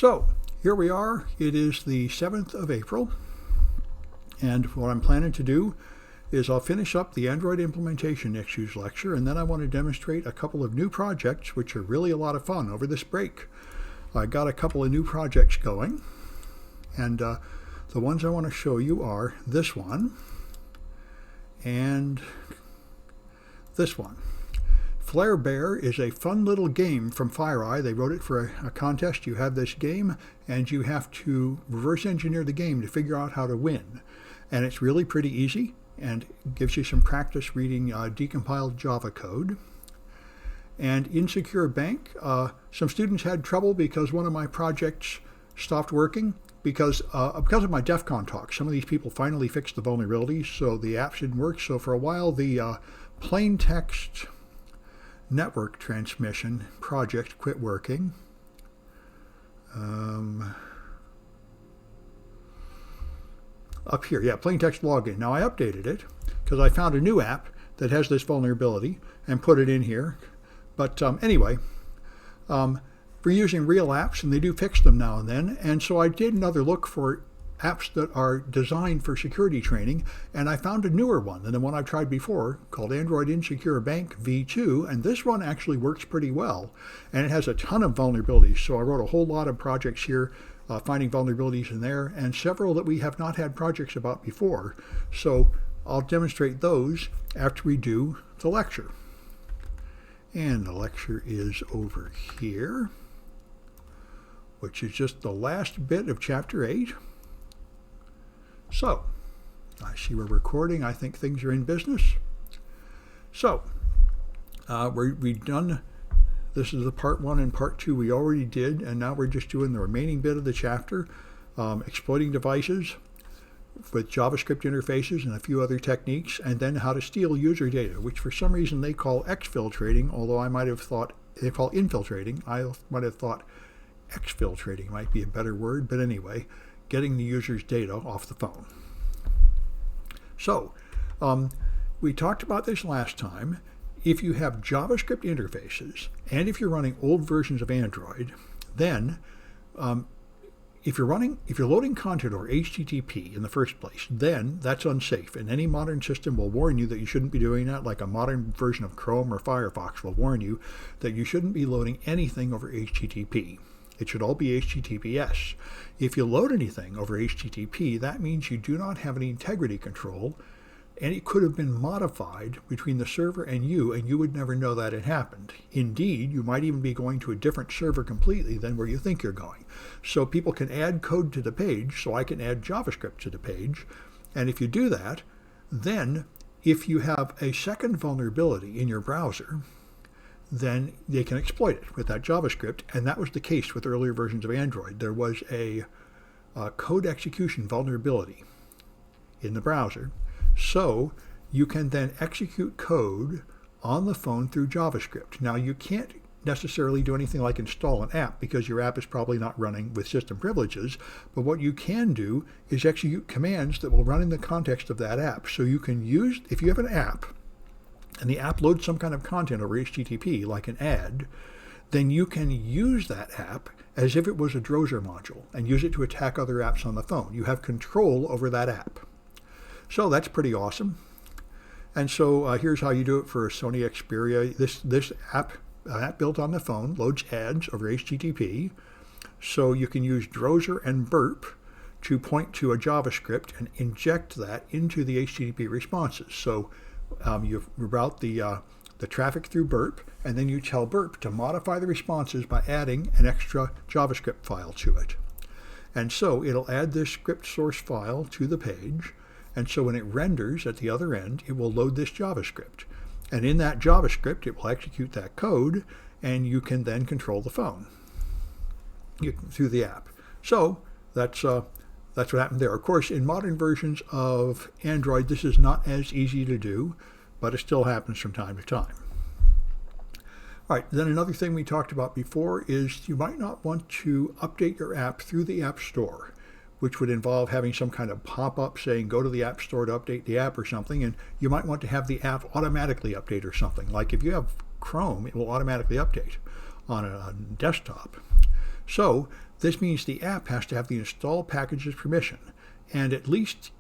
So here we are. It is the 7th of April, and what I'm planning to do is I'll finish up the Android implementation issues lecture, and then I want to demonstrate a couple of new projects which are really a lot of fun over this break. I got a couple of new projects going, and the ones I want to show you are this one and this one. Flare Bear is a fun little game from FireEye. They wrote it for a contest. You have this game, and you have to reverse engineer the game to figure out how to win. And it's really pretty easy, and gives you some practice reading decompiled Java code. And Insecure Bank, some students had trouble because one of my projects stopped working because of my DEF CON talk. Some of these people finally fixed the vulnerabilities, so the app didn't work. So for a while, the plain text network transmission project quit working. Up here, yeah, plain text login. Now I updated it because I found a new app that has this vulnerability and put it in here. But anyway, we're using real apps, and they do fix them now and then. And so I did another look for apps that are designed for security training, and I found a newer one than the one I've tried before called Android Insecure Bank V2, and this one actually works pretty well, and it has a ton of vulnerabilities. So I wrote a whole lot of projects here finding vulnerabilities in there, and several that we have not had projects about before. So I'll demonstrate those after we do the lecture. And the lecture is over here, which is just the last bit of Chapter 8. So, I see we're recording. I think things are in business. So, we've done, this is the part 1 and part 2 we already did, and now we're just doing the remaining bit of the chapter, exploiting devices with JavaScript interfaces and a few other techniques, and then how to steal user data, which for some reason they call exfiltrating, although I might have thought they call infiltrating. I might have thought exfiltrating might be a better word, but anyway, getting the user's data off the phone. So, we talked about this last time. If you have JavaScript interfaces, and if you're running old versions of Android, then if you're loading content over HTTP in the first place, then that's unsafe. And any modern system will warn you that you shouldn't be doing that, like a modern version of Chrome or Firefox will warn you that you shouldn't be loading anything over HTTP. It should all be HTTPS. If you load anything over HTTP, that means you do not have any integrity control, and it could have been modified between the server and you would never know that it happened. Indeed, you might even be going to a different server completely than where you think you're going. So people can add code to the page, so I can add JavaScript to the page, and if you do that, then if you have a second vulnerability in your browser, then they can exploit it with that JavaScript, and that was the case with earlier versions of Android. There was a code execution vulnerability in the browser, so you can then execute code on the phone through JavaScript. Now, you can't necessarily do anything like install an app because your app is probably not running with system privileges, but what you can do is execute commands that will run in the context of that app. So you can use, if you have an app, and the app loads some kind of content over HTTP, like an ad, then you can use that app as if it was a Drozer module and use it to attack other apps on the phone. You have control over that app. So that's pretty awesome. And so here's how you do it for a Sony Xperia. This app built on the phone loads ads over HTTP. So you can use Drozer and burp to point to a JavaScript and inject that into the HTTP responses. So you route the traffic through burp, and then you tell burp to modify the responses by adding an extra JavaScript file to it. And so it'll add this script source file to the page, and so when it renders at the other end, it will load this JavaScript. And in that JavaScript, it will execute that code, and you can then control the phone through the app. So that's what happened there. Of course, in modern versions of Android, this is not as easy to do, but it still happens from time to time. All right, then another thing we talked about before is you might not want to update your app through the App Store, which would involve having some kind of pop-up saying go to the App Store to update the app or something, and you might want to have the app automatically update or something. Like if you have Chrome, it will automatically update on a desktop. So this means the app has to have the install package's permission. And at least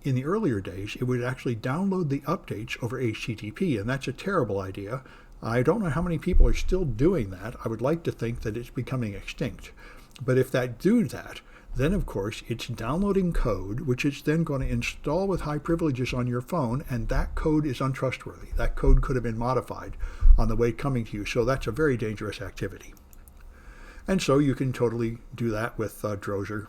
in the earlier days, it would actually download the updates over HTTP, and that's a terrible idea. I don't know how many people are still doing that. I would like to think that it's becoming extinct. But if that do that, then of course it's downloading code, which it's then going to install with high privileges on your phone, and that code is untrustworthy. That code could have been modified on the way coming to you, so that's a very dangerous activity. And so you can totally do that with Drozer.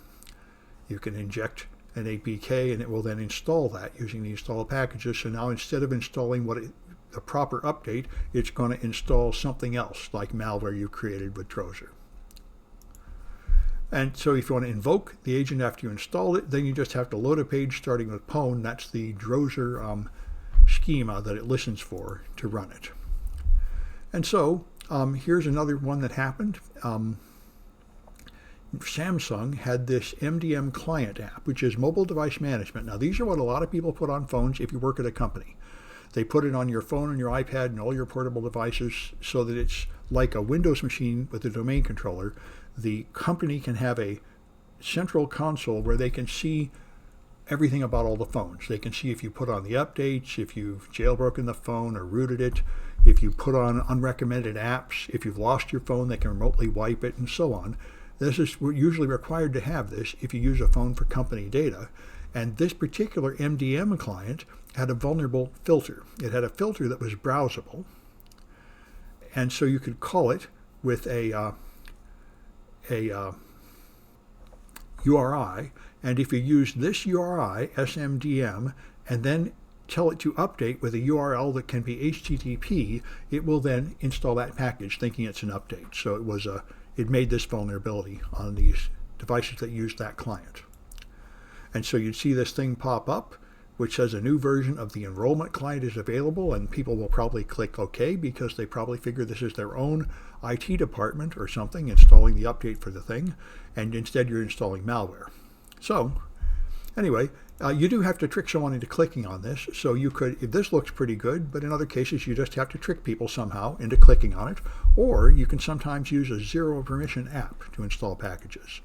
You can inject an APK and it will then install that using the install packages. So now instead of installing the proper update, it's going to install something else like malware you created with Drozer. And so if you want to invoke the agent after you installed it, then you just have to load a page starting with pwn. That's the Drozer schema that it listens for to run it. And so here's another one that happened. Samsung had this MDM client app, which is mobile device management. Now, these are what a lot of people put on phones if you work at a company. They put it on your phone and your iPad and all your portable devices so that it's like a Windows machine with a domain controller. The company can have a central console where they can see everything about all the phones. They can see if you put on the updates, if you've jailbroken the phone or rooted it, if you put on unrecommended apps, if you've lost your phone, they can remotely wipe it, and so on. This is usually required to have this if you use a phone for company data. And this particular MDM client had a vulnerable filter. It had a filter that was browsable. And so you could call it with a URI. And if you use this URI, SMDM, and then tell it to update with a URL that can be HTTP, it will then install that package thinking it's an update. So it made this vulnerability on these devices that use that client. And so you'd see this thing pop up, which says a new version of the enrollment client is available, and people will probably click OK because they probably figure this is their own IT department or something installing the update for the thing, and instead you're installing malware. So anyway, you do have to trick someone into clicking on this. So you could, if this looks pretty good, but in other cases you just have to trick people somehow into clicking on it, or you can sometimes use a zero permission app to install packages.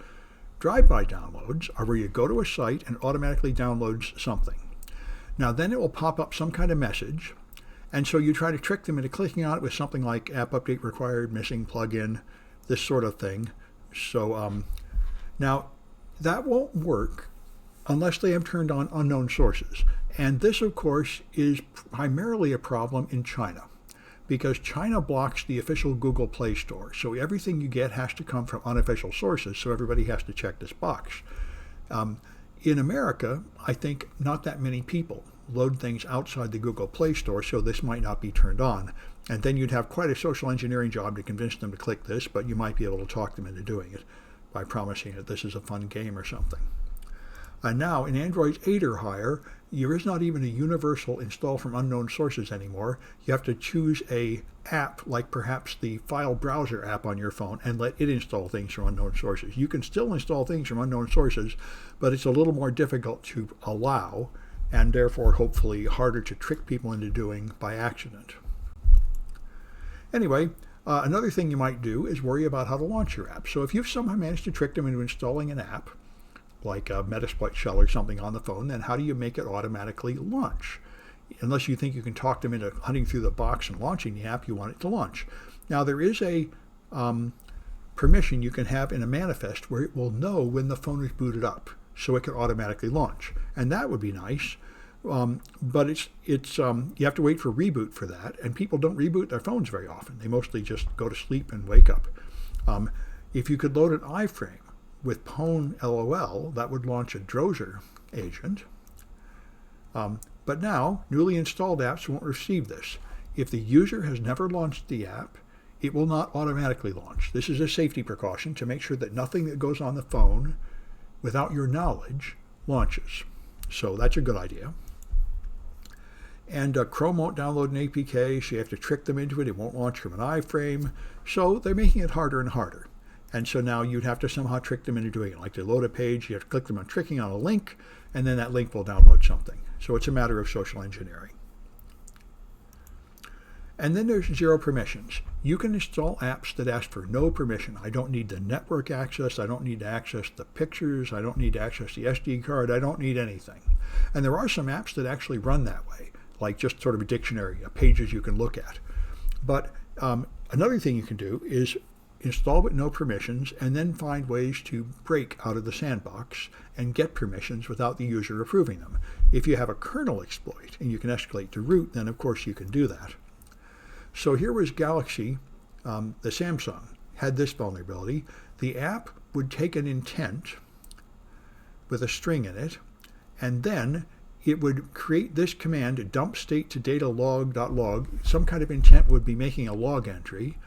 Drive-by downloads are where you go to a site and automatically downloads something. Now then it will pop up some kind of message, and so you try to trick them into clicking on it with something like app update required, missing plugin, this sort of thing. So now that won't work unless they have turned on unknown sources. And this, of course, is primarily a problem in China because China blocks the official Google Play Store. So everything you get has to come from unofficial sources, so everybody has to check this box. In America, I think not that many people load things outside the Google Play Store, so this might not be turned on. And then you'd have quite a social engineering job to convince them to click this, but you might be able to talk them into doing it by promising that this is a fun game or something. And now in Android 8 or higher, there is not even a universal install from unknown sources anymore. You have to choose a app like perhaps the file browser app on your phone and let it install things from unknown sources. You can still install things from unknown sources, but it's a little more difficult to allow and therefore hopefully harder to trick people into doing by accident. Anyway, another thing you might do is worry about how to launch your app. So if you've somehow managed to trick them into installing an app, like a Metasploit shell or something on the phone, then how do you make it automatically launch? Unless you think you can talk them into hunting through the box and launching the app, you want it to launch. Now there is a permission you can have in a manifest where it will know when the phone is booted up, so it can automatically launch, and that would be nice. But you have to wait for reboot for that, and people don't reboot their phones very often. They mostly just go to sleep and wake up. If you could load an iframe with pwn LOL, that would launch a Drozer agent. But now, newly installed apps won't receive this. If the user has never launched the app, it will not automatically launch. This is a safety precaution to make sure that nothing that goes on the phone without your knowledge launches. So that's a good idea. And Chrome won't download an APK, so you have to trick them into it. It won't launch from an iframe. So they're making it harder and harder. And so now you'd have to somehow trick them into doing it. Like they load a page, you have to click them on tricking on a link, and then that link will download something. So it's a matter of social engineering. And then there's zero permissions. You can install apps that ask for no permission. I don't need the network access. I don't need to access the pictures. I don't need to access the SD card. I don't need anything. And there are some apps that actually run that way, like just sort of a dictionary, pages you can look at. But another thing you can do is install with no permissions and then find ways to break out of the sandbox and get permissions without the user approving them. If you have a kernel exploit and you can escalate to root, then of course you can do that. So here was Galaxy, the Samsung, had this vulnerability. The app would take an intent with a string in it, and then it would create this command, dump state to data log.log. Some kind of intent would be making a log entry,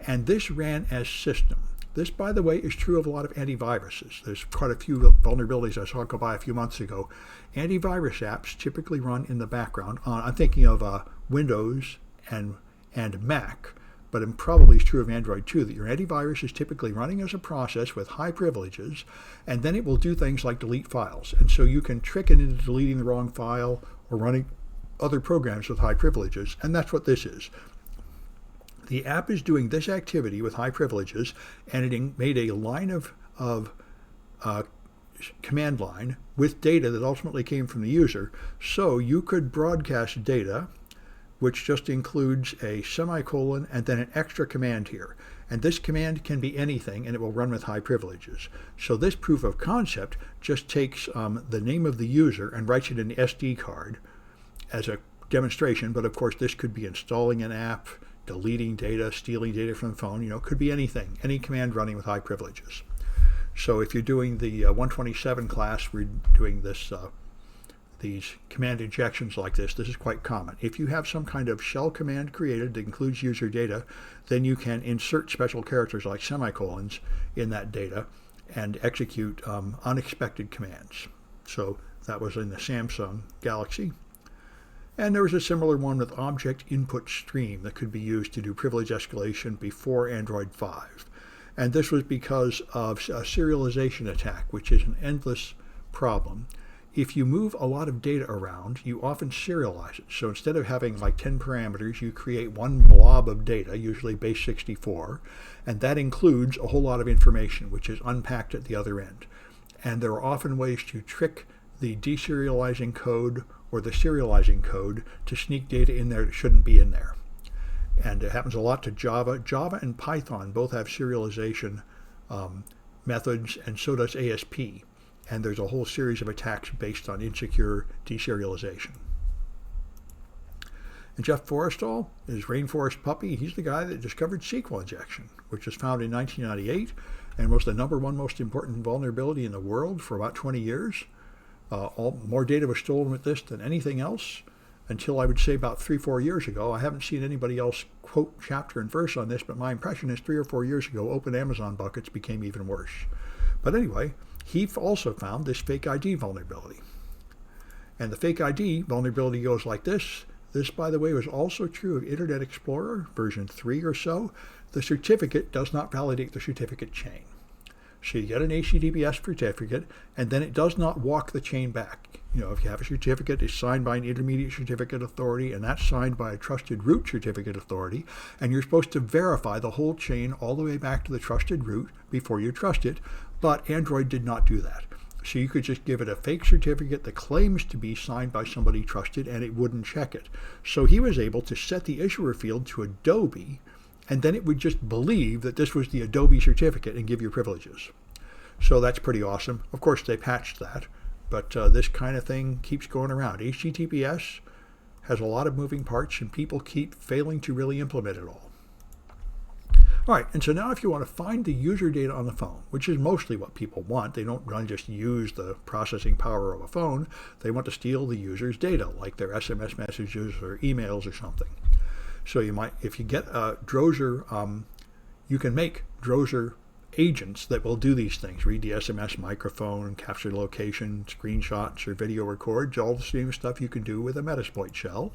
and this ran as system. This, by the way, is true of a lot of antiviruses. There's quite a few vulnerabilities I saw go by a few months ago. Antivirus apps typically run in the background. I'm thinking of Windows and Mac, but it probably is true of Android too, that your antivirus is typically running as a process with high privileges, and then it will do things like delete files. And so you can trick it into deleting the wrong file or running other programs with high privileges, and that's what this is. The app is doing this activity with high privileges, and it made a line of command line with data that ultimately came from the user. So you could broadcast data, which just includes a semicolon and then an extra command here. And this command can be anything, and it will run with high privileges. So this proof of concept just takes the name of the user and writes it in the SD card as a demonstration. But of course, this could be installing an app, deleting data, stealing data from the phone. It could be anything, any command running with high privileges. So if you're doing the 127 class, we're doing this these command injections like this. This is quite common. If you have some kind of shell command created that includes user data, then you can insert special characters like semicolons in that data and execute unexpected commands. So that was in the Samsung Galaxy. And there was a similar one with object input stream that could be used to do privilege escalation before Android 5. And this was because of a serialization attack, which is an endless problem. If you move a lot of data around, you often serialize it. So instead of having like 10 parameters, you create one blob of data, usually base 64, and that includes a whole lot of information, which is unpacked at the other end. And there are often ways to trick the deserializing code or the serializing code to sneak data in there that shouldn't be in there. And it happens a lot to Java. Java and Python both have serialization methods, and so does ASP. And there's a whole series of attacks based on insecure deserialization. And Jeff Forrestall is Rainforest Puppy. He's the guy that discovered SQL injection, which was found in 1998 and was the #1 most important vulnerability in the world for about 20 years. More data was stolen with this than anything else until I would say about 3-4 years ago. I haven't seen anybody else quote chapter and verse on this, but my impression is 3 or 4 years ago, open Amazon buckets became even worse. But anyway, he also found this fake ID vulnerability. And the fake ID vulnerability goes like this. This, by the way, was also true of Internet Explorer version 3 or so. The certificate does not validate the certificate chain. So you get an HTTPS certificate, and then it does not walk the chain back. If you have a certificate, it's signed by an intermediate certificate authority, and that's signed by a trusted root certificate authority, and you're supposed to verify the whole chain all the way back to the trusted root before you trust it, but Android did not do that. So you could just give it a fake certificate that claims to be signed by somebody trusted, and it wouldn't check it. So he was able to set the issuer field to Adobe, and then it would just believe that this was the Adobe certificate and give you privileges. So that's pretty awesome. Of course, they patched that, but this kind of thing keeps going around. HTTPS has a lot of moving parts, and people keep failing to really implement it all. All right, and so now if you want to find the user data on the phone, which is mostly what people want, they don't want to just use the processing power of a phone. They want to steal the user's data, like their SMS messages or emails or something. So you might, if you get a Drozer, you can make Drozer agents that will do these things, read the SMS microphone, capture location, screenshots, or video records, all the same stuff you can do with a Metasploit shell.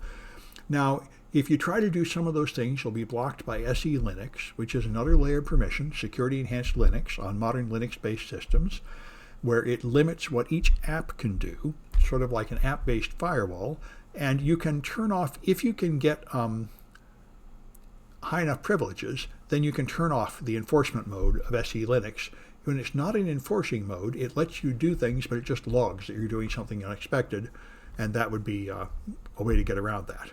Now, if you try to do some of those things, you'll be blocked by SE Linux, which is another layer of permission, security enhanced Linux on modern Linux-based systems, where it limits what each app can do, sort of like an app-based firewall, and you can turn off, if you can get high enough privileges, then you can turn off the enforcement mode of SE Linux. When it's not in enforcing mode, it lets you do things, but it just logs that you're doing something unexpected, and that would be a way to get around that.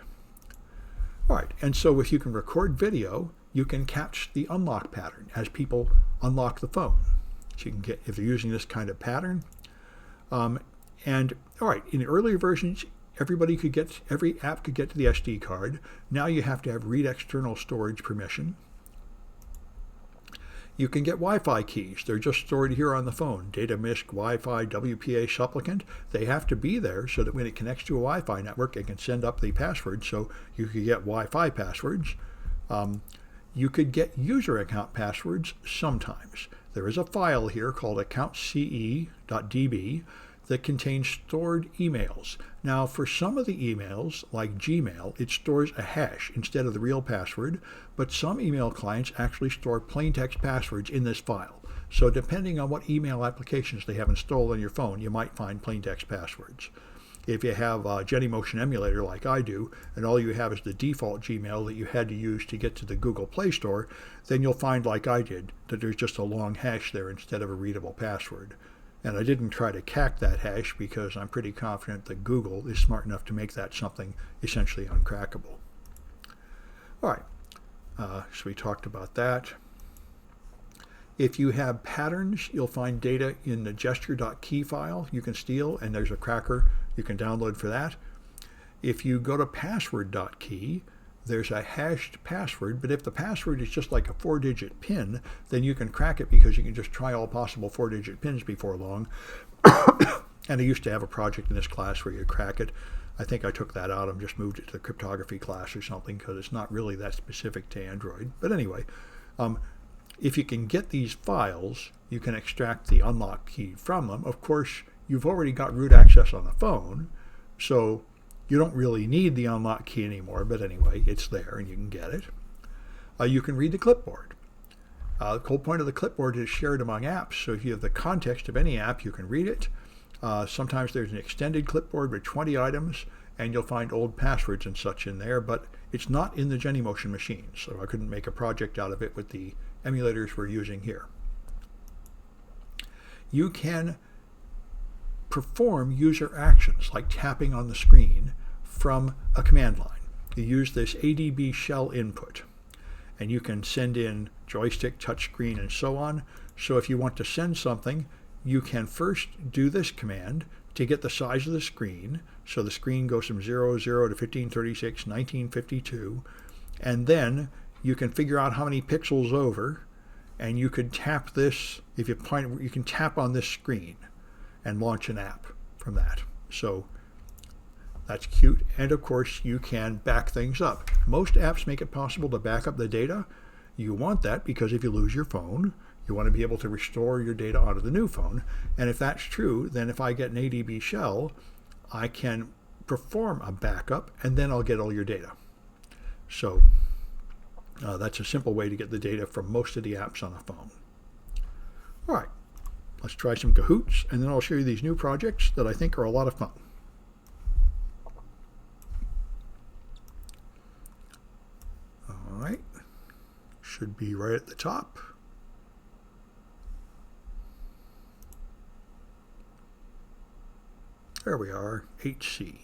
All right, and so if you can record video, you can catch the unlock pattern as people unlock the phone. So you can get, if they're using this kind of pattern. And all right, in the earlier versions, every app could get to the SD card. Now you have to have read external storage permission. You can get Wi-Fi keys. They're just stored here on the phone. Data MISC, Wi-Fi, WPA supplicant. They have to be there so that when it connects to a Wi-Fi network, it can send up the password. So you could get Wi-Fi passwords. You could get user account passwords sometimes. There is a file here called accountce.db that contains stored emails. Now, for some of the emails, like Gmail, it stores a hash instead of the real password, but some email clients actually store plain text passwords in this file. So depending on what email applications they have installed on your phone, you might find plain text passwords. If you have a Genymotion emulator like I do, and all you have is the default Gmail that you had to use to get to the Google Play Store, then you'll find, like I did, that there's just a long hash there instead of a readable password. And I didn't try to crack that hash because I'm pretty confident that Google is smart enough to make that something essentially uncrackable. All right, so we talked about that. If you have patterns, you'll find data in the gesture.key file you can steal, and there's a cracker you can download for that. If you go to password.key, there's a hashed password, but if the password is just like a 4-digit PIN, then you can crack it because you can just try all possible 4-digit PINs before long. And I used to have a project in this class where you crack it. I think I took that out and just moved it to the cryptography class or something because it's not really that specific to Android. But anyway, if you can get these files, you can extract the unlock key from them. Of course, you've already got root access on the phone, so you don't really need the unlock key anymore, but anyway, it's there and you can get it. You can read the clipboard. The whole point of the clipboard is shared among apps, so if you have the context of any app, you can read it. Sometimes there's an extended clipboard with 20 items, and you'll find old passwords and such in there, but it's not in the Genymotion machine, so I couldn't make a project out of it with the emulators we're using here. You can perform user actions like tapping on the screen from a command line. You use this ADB shell input, and you can send in joystick, touchscreen, and so on. So if you want to send something, you can first do this command to get the size of the screen. So the screen goes from 00 to 1536, 1952, and then you can figure out how many pixels over, and you could tap this. If you find, you can tap on this screen and launch an app from that. So that's cute. And of course, you can back things up. Most apps make it possible to back up the data. You want that because if you lose your phone, you want to be able to restore your data onto the new phone. And if that's true, then if I get an ADB shell, I can perform a backup and then I'll get all your data. So that's a simple way to get the data from most of the apps on a phone. All right, let's try some Cahoots, and then I'll show you these new projects that I think are a lot of fun. All right, should be right at the top. There we are, HC.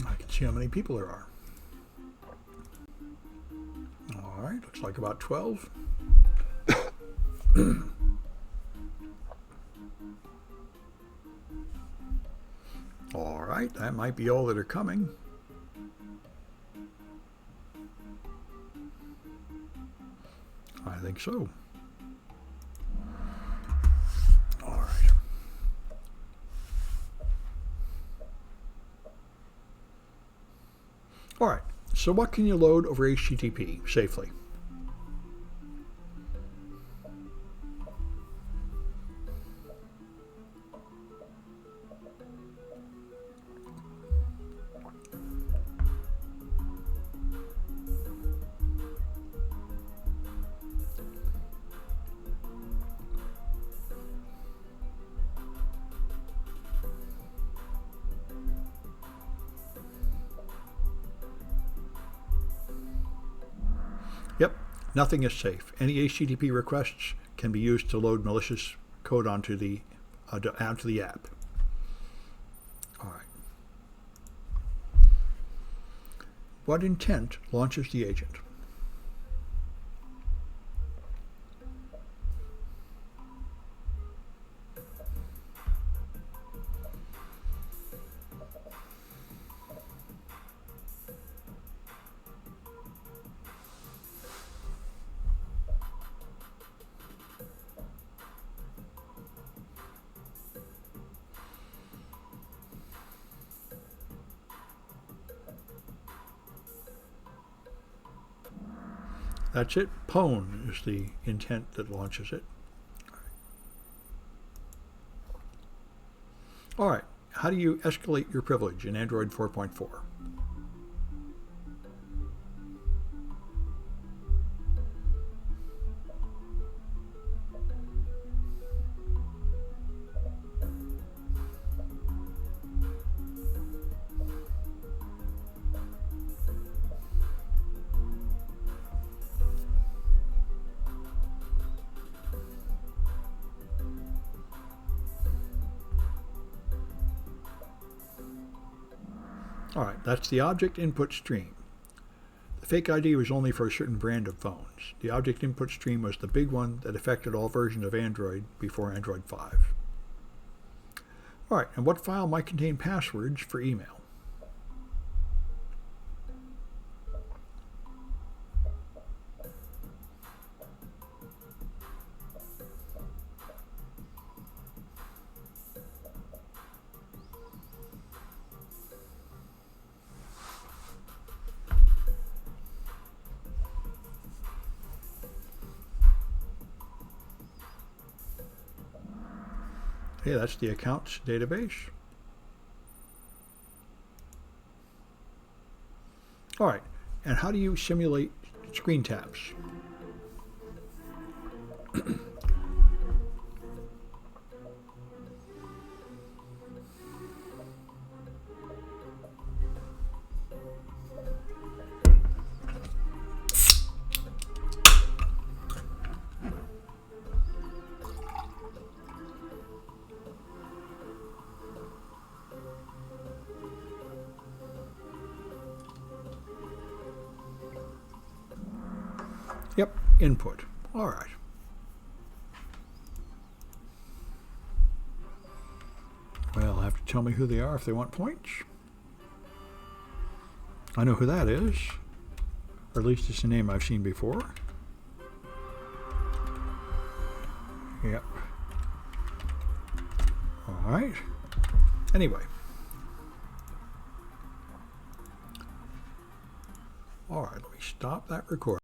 I can see how many people there are. All right, looks like about 12. right, that might be all that are coming. I think so. All right. All right, so what can you load over HTTP safely? Yep, nothing is safe. Any HTTP requests can be used to load malicious code onto the app. All right. What intent launches the agent? That's it. Pwn is the intent that launches it. All right. How do you escalate your privilege in Android 4.4? All right, that's the object input stream. The fake ID was only for a certain brand of phones. The object input stream was the big one that affected all versions of Android before Android 5. All right, and what file might contain passwords for email? Okay, that's the accounts database. All right, and how do you simulate screen taps? Yep, input. All right. Well, they'll have to tell me who they are if they want points. I know who that is. Or at least it's a name I've seen before. Yep. All right. Anyway. All right, let me stop that recording.